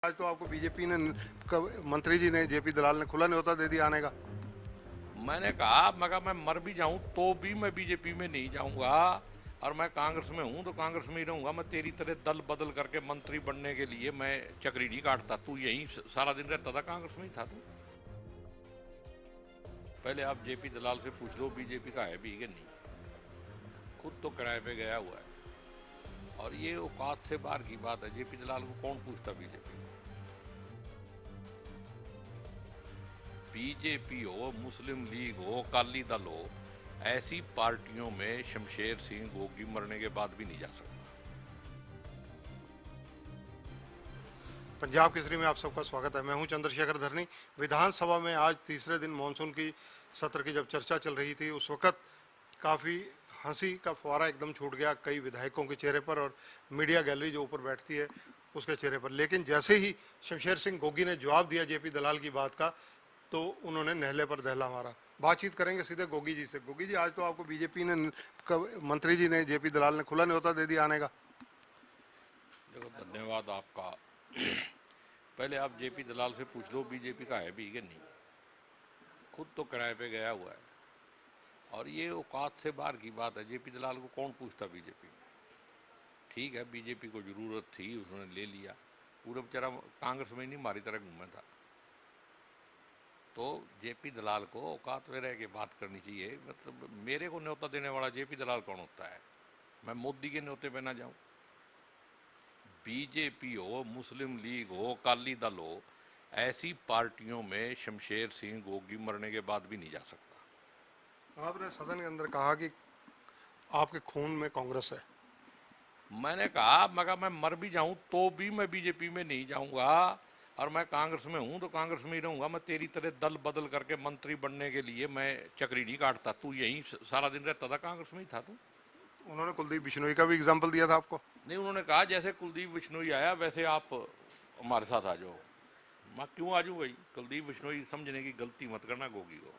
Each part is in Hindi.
आज तो आपको बीजेपी ने मंत्री जी ने जेपी दलाल ने खुला न्योता दे दिया आने का। मैंने कहा मैं मर भी जाऊं तो भी मैं बीजेपी में नहीं जाऊंगा। और मैं कांग्रेस में हूं तो कांग्रेस में ही रहूंगा। मैं तेरी तरह दल बदल करके मंत्री बनने के लिए मैं चक्री नहीं काटता। तू यहीं सारा दिन रहता था, कांग्रेस में ही था तू। पहले आप जेपी दलाल से पूछ लो बीजेपी का है भी कि नहीं। खुद तो किराए पे गया हुआ है। और ये औकात से बाहर की बात है। जेपी दलाल को कौन पूछता बीजेपी। बीजेपी हो, मुस्लिम लीग हो, अकाली दल हो, ऐसी पार्टियों में शमशेर सिंह गोगी मरने के बाद भी नहीं जा सकता। पंजाब केसरी में आप सबका स्वागत है। मैं हूं चंद्रशेखर धरनी। विधानसभा में आज तीसरे दिन मानसून की सत्र की जब चर्चा चल रही थी उस वक्त काफ़ी हंसी का फुहारा एकदम छूट गया कई विधायकों के चेहरे पर और मीडिया गैलरी जो ऊपर बैठती है उसके चेहरे पर। लेकिन जैसे ही शमशेर सिंह गोगी ने जवाब दिया जेपी दलाल की बात का तो उन्होंने नहले पर दहला मारा। बातचीत करेंगे सीधे गोगी जी से। गोगी जी, आज तो आपको बीजेपी ने मंत्री जी ने जेपी दलाल ने खुला न्योता दे दिया आने का। देखो, धन्यवाद आपका। पहले आप जेपी दलाल से पूछ लो बीजेपी का है भी कि नहीं। खुद तो किराए पे गया हुआ है। और ये औकात से बाहर की बात है। जेपी दलाल को कौन पूछता बीजेपी में। ठीक है, बीजेपी को जरूरत थी, उसने ले लिया। पूरा बेचारा कांग्रेस में ही नहीं हमारी तरह घूमा था। तो जेपी दलाल को औकात में रह के बात करनी चाहिए। मतलब मेरे को न्योता देने वाला जेपी दलाल कौन होता है। मैं मोदी के न्योते पे ना जाऊं। बीजेपी हो, मुस्लिम लीग हो, अकाली दल हो, ऐसी पार्टियों में शमशेर सिंह गोगी मरने के बाद भी नहीं जा सकता। आपने सदन के अंदर कहा कि आपके खून में कांग्रेस है। मैंने कहा मैं मर भी जाऊं तो भी मैं बीजेपी में नहीं जाऊंगा। और मैं कांग्रेस में हूं तो कांग्रेस में ही रहूंगा। मैं तेरी तरह दल बदल करके मंत्री बनने के लिए मैं चक्री नहीं काटता। तू यहीं सारा दिन रहता था, कांग्रेस में ही था तू। उन्होंने कुलदीप बिश्नोई का भी एग्जाम्पल दिया था आपको। नहीं, उन्होंने कहा जैसे कुलदीप बिश्नोई आया वैसे आप हमारे साथ आ जाओ। मैं क्यों आ जाऊं भाई। कुलदीप बिश्नोई समझने की गलती मत करना गोगी को।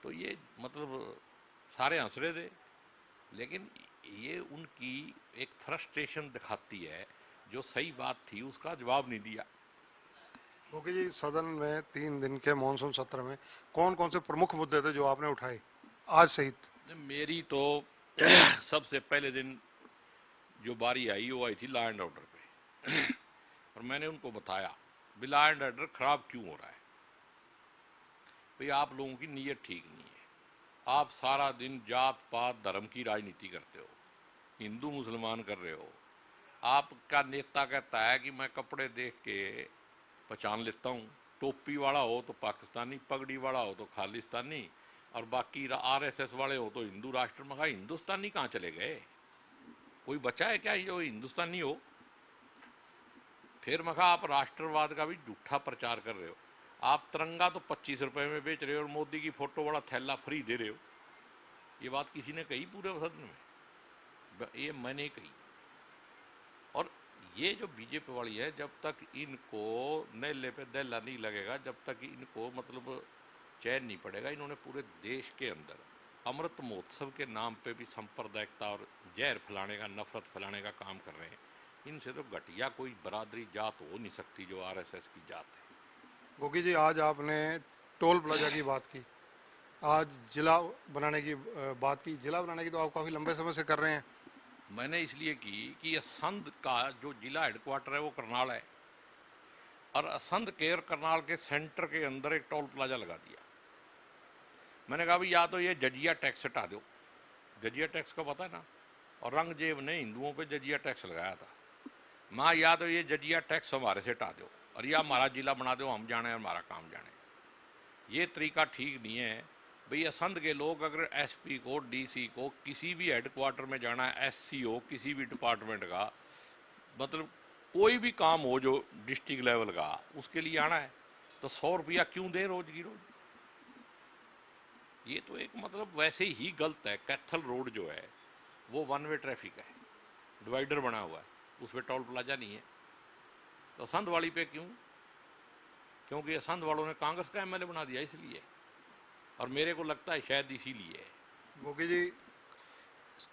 तो ये मतलब सारे हंस रहे थे। लेकिन ये उनकी एक फ्रस्ट्रेशन दिखाती है। जो सही बात थी उसका जवाब नहीं दिया। क्योंकि जी सदन में 3 दिन के मानसून सत्र में कौन कौन से प्रमुख मुद्दे थे जो आपने उठाए आज सहित। मेरी तो सबसे पहले दिन जो बारी आई वो आई थी लॉ एंड ऑर्डर पे। और मैंने उनको बताया भी लॉ एंड ऑर्डर खराब क्यों हो रहा है। भाई, आप लोगों की नीयत ठीक नहीं है। आप सारा दिन जात पात धर्म की राजनीति करते हो, हिंदू मुसलमान कर रहे हो। आपका नेता कहता है कि मैं कपड़े देख के पहचान लेता हूँ। टोपी वाला हो तो पाकिस्तानी, पगड़ी वाला हो तो खालिस्तानी, और बाकी आरएसएस वाले हो तो हिंदू राष्ट्र। में कहा हिंदुस्तानी कहाँ चले गए। कोई बचा है क्या जो हिंदुस्तानी हो। फिर मैं कहा आप राष्ट्रवाद का भी झूठा प्रचार कर रहे हो। आप तिरंगा तो 25 रुपए में बेच रहे हो और मोदी की फोटो वाला थैला फ्री दे रहे हो। ये बात किसी ने कही पूरे सदन में। ये मैंने कही। और ये जो बीजेपी वाली है, जब तक इनको नेले पे दहला नहीं लगेगा, जब तक इनको मतलब चैन नहीं पड़ेगा। इन्होंने पूरे देश के अंदर अमृत महोत्सव के नाम पे भी सांप्रदायिकता और जहर फैलाने का, नफरत फैलाने का काम कर रहे हैं। इनसे तो घटिया कोई बरादरी जात हो नहीं सकती जो आरएसएस की जात है। गोगी जी, आज आपने टोल प्लाजा की बात की, आज जिला बनाने की बात की। जिला बनाने की तो आप काफ़ी लंबे समय से कर रहे हैं। मैंने इसलिए की कि ये असंध का जो जिला हेडक्वार्टर है वो करनाल है। और असंध केयर करनाल के सेंटर के अंदर एक टोल प्लाजा लगा दिया। मैंने कहा भी या तो ये जजिया टैक्स हटा दो। जजिया टैक्स का पता है ना। और रंगजेब ने हिंदुओं पे जजिया टैक्स लगाया था। माँ, या तो ये जजिया टैक्स हमारे से हटा दो और या हमारा जिला बना दो, हम जाने और हमारा काम जाने। ये तरीका ठीक नहीं है। भाई, असंध के लोग अगर एसपी को, डीसी को, किसी भी हेडक्वार्टर में जाना है, एससी हो किसी भी डिपार्टमेंट का, मतलब कोई भी काम हो जो डिस्ट्रिक्ट लेवल का, उसके लिए आना है तो 100 रुपया क्यों दे रोज की रोज। ये तो एक मतलब वैसे ही गलत है। कैथल रोड जो है वो वन वे ट्रैफिक है, डिवाइडर बना हुआ है, उस पर टोल प्लाजा नहीं है। तो असंध वाली पे क्यों। क्योंकि असंध वालों ने कांग्रेस का एमएलए बना दिया इसलिए। और मेरे को लगता है शायद इसीलिए। गोगी जी,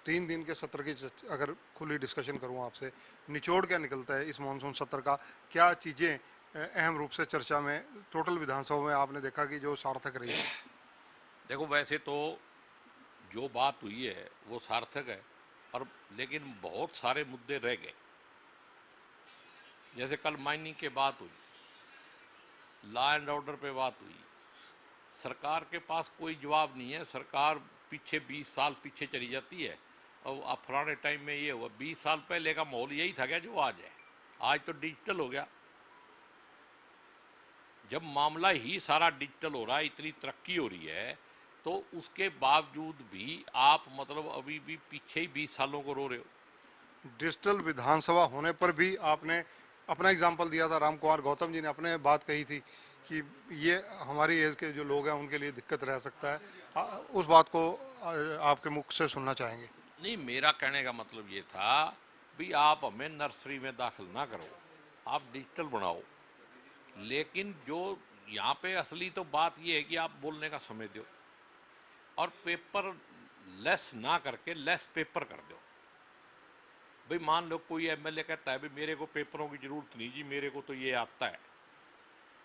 3 दिन के सत्र की अगर खुली डिस्कशन करूं आपसे, निचोड़ क्या निकलता है इस मानसून सत्र का? क्या चीज़ें अहम रूप से चर्चा में टोटल विधानसभा में आपने देखा कि जो सार्थक रही है? देखो, वैसे तो जो बात हुई है वो सार्थक है, और लेकिन बहुत सारे मुद्दे रह गए। जैसे कल माइनिंग के बात हुई, लॉ एंड ऑर्डर पे बात हुई, सरकार के पास कोई जवाब नहीं है। सरकार पीछे 20 साल पीछे चली जाती है, और अब फलाने टाइम में ये हुआ। 20 साल पहले का माहौल यही था क्या जो आज है? आज तो डिजिटल हो गया। जब मामला ही सारा डिजिटल हो रहा है, इतनी तरक्की हो रही है, तो उसके बावजूद भी आप मतलब अभी भी पीछे ही 20 सालों को रो रहे हो। डिजिटल विधानसभा होने पर भी आपने अपना एग्जाम्पल दिया था। राम कुमार गौतम जी ने अपने बात कही थी कि ये हमारी एज के जो लोग हैं उनके लिए दिक्कत रह सकता है। उस बात को आपके मुख से सुनना चाहेंगे। नहीं, मेरा कहने का मतलब ये था भी आप हमें नर्सरी में दाखिल ना करो, आप डिजिटल बनाओ। लेकिन जो यहाँ पे असली तो बात ये है कि आप बोलने का समय दो, और पेपर लेस ना करके लेस पेपर कर दो। भाई मान लो कोई एमएलए कहता है भी मेरे को पेपरों की जरूरत नहीं जी, मेरे को तो ये आता है,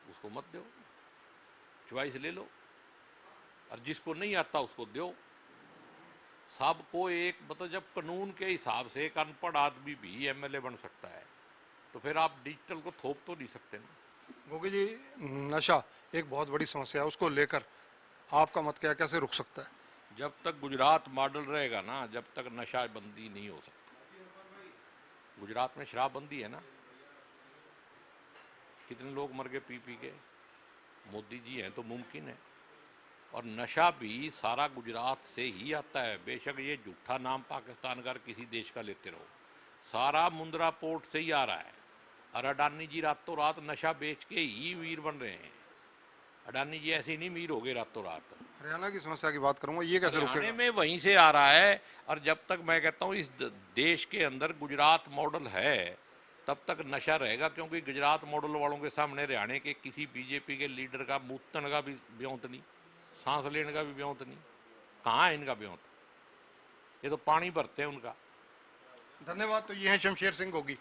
उसको मत दो, चॉइस ले लो। और जिसको नहीं आता उसको दो। सबको एक मतलब जब कानून के हिसाब से एक अनपढ़ आदमी भी एमएलए बन सकता है, तो फिर आप डिजिटल को थोप तो नहीं सकते ना। गोगी जी, नशा एक बहुत बड़ी समस्या है, उसको लेकर आपका मत क्या है, कैसे रुक सकता है? जब तक गुजरात मॉडल रहेगा ना, जब तक नशा बंदी नहीं हो सकती। गुजरात में शराब बंदी है ना, कितने लोग मर गए पी पी के। मोदी जी हैं तो मुमकिन है। और नशा भी सारा गुजरात से ही आता है। बेशक ये झूठा नाम पाकिस्तान का किसी देश का लेते रहो, सारा मुंद्रा पोर्ट से ही आ रहा है। और अडानी जी रातों रात नशा बेच के ही वीर बन रहे हैं। अडानी जी ऐसे नहीं मीर हो गए रातों रात। हरियाणा की समस्या की बात करूंगा, ये कैसे रुकेगा? में वहीं से आ रहा है। और जब तक मैं कहता हूँ इस देश के अंदर गुजरात मॉडल है, तब तक नशा रहेगा। क्योंकि गुजरात मॉडल वालों के सामने हरियाणा के किसी बीजेपी के लीडर का मूतन का भी ब्योंत नहीं, सांस लेने का भी ब्योंत नहीं। कहाँ है इनका ब्योंत? ये तो पानी भरते हैं उनका। धन्यवाद। तो ये हैं शमशेर सिंह गोगी,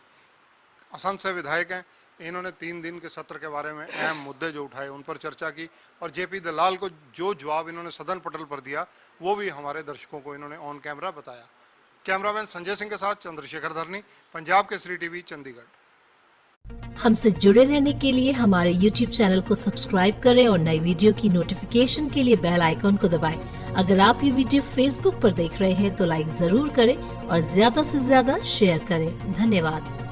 असंध से विधायक हैं। इन्होंने 3 दिन के सत्र के बारे में अहम मुद्दे जो उठाए उन पर चर्चा की, और जेपी दलाल को जो जवाब इन्होंने सदन पटल पर दिया वो भी हमारे दर्शकों को इन्होंने ऑन कैमरा बताया। कैमरामैन संजय सिंह के साथ चंद्रशेखर धरनी, पंजाब केसरी टीवी, चंडीगढ़। हमसे जुड़े रहने के लिए हमारे YouTube चैनल को सब्सक्राइब करें और नई वीडियो की नोटिफिकेशन के लिए बेल आइकॉन को दबाएं। अगर आप ये वीडियो Facebook पर देख रहे हैं तो लाइक जरूर करें और ज्यादा से ज्यादा शेयर करें। धन्यवाद।